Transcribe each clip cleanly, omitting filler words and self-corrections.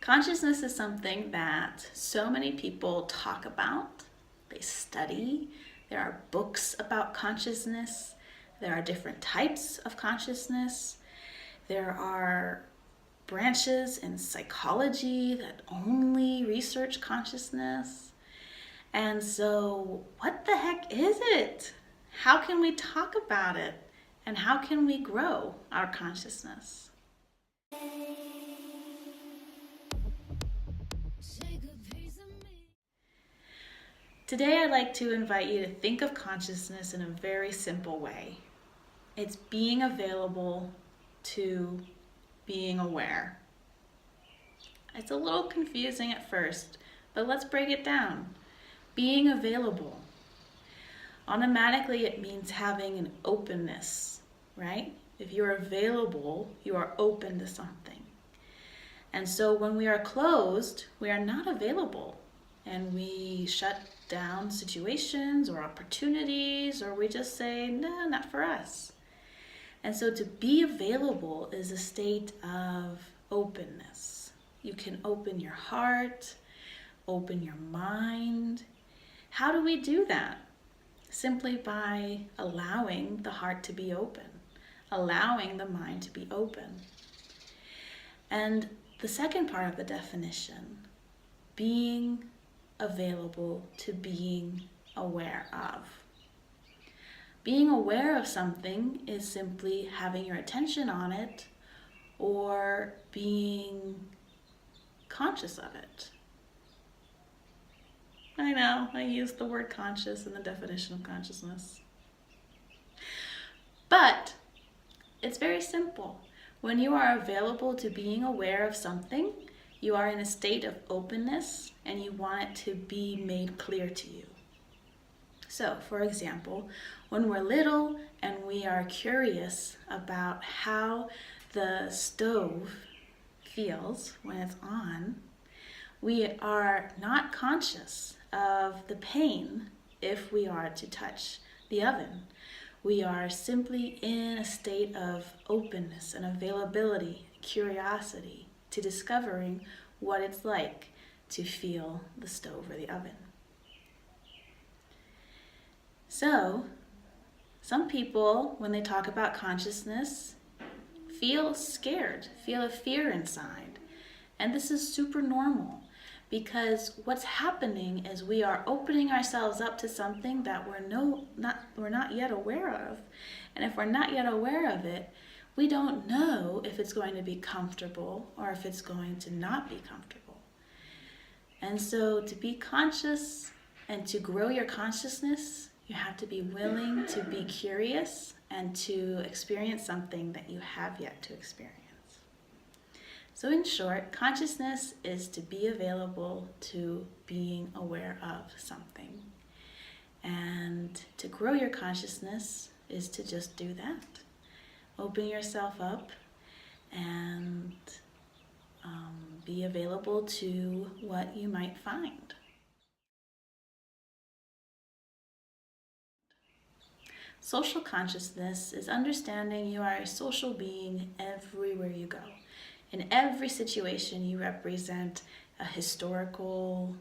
Consciousness is something that so many people talk about, they study. There are books about consciousness. There are different types of consciousness. There are branches in psychology that only research consciousness. And so, what the heck is it? How can we talk about it? And how can we grow our consciousness? Today, I'd like to invite you to think of consciousness in a very simple way. It's being available to being aware. It's a little confusing at first, but let's break it down. Being available. Automatically, it means having an openness, right? If you're available, you are open to something. And so when we are closed, we are not available. And we shut down situations or opportunities, or we just say, no, not for us. And so to be available is a state of openness. You can open your heart, open your mind. How do we do that? Simply by allowing the heart to be open, allowing the mind to be open. And the second part of the definition, being available to being aware of. Being aware of something is simply having your attention on it or being conscious of it. I know, I used the word conscious in the definition of consciousness. But it's very simple. When you are available to being aware of something, you are in a state of openness and you want it to be made clear to you. So, for example, when we're little and we are curious about how the stove feels when it's on, we are not conscious of the pain if we are to touch the oven. We are simply in a state of openness and availability, curiosity, to discovering what it's like to feel the stove or the oven. So, some people, when they talk about consciousness, feel scared, feel a fear inside. And this is super normal because what's happening is we are opening ourselves up to something that we're not yet aware of. And if we're not yet aware of it, we don't know if it's going to be comfortable or if it's going to not be comfortable. And so to be conscious and to grow your consciousness, you have to be willing to be curious and to experience something that you have yet to experience. So in short, consciousness is to be available to being aware of something. And to grow your consciousness is to just do that. Open yourself up and be available to what you might find. Social consciousness is understanding you are a social being everywhere you go. In every situation, you represent a historical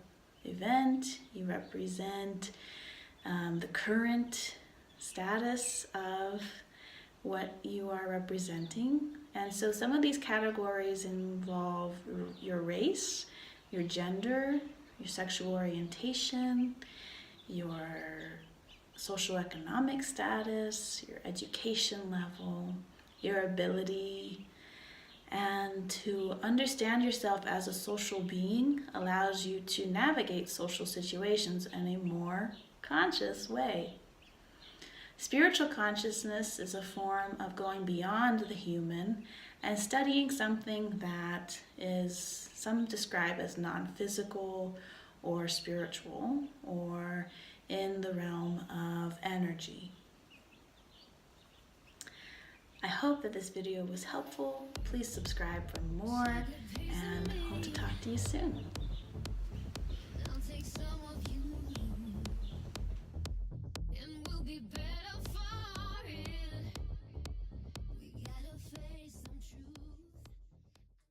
event, you represent the current status of what you are representing. And so some of these categories involve your race, your gender, your sexual orientation, your socioeconomic status, your education level, your ability. And to understand yourself as a social being allows you to navigate social situations in a more conscious way. Spiritual consciousness is a form of going beyond the human and studying something that is, some describe as non-physical or spiritual or in the realm of energy. I hope that this video was helpful. Please subscribe for more and hope to talk to you soon.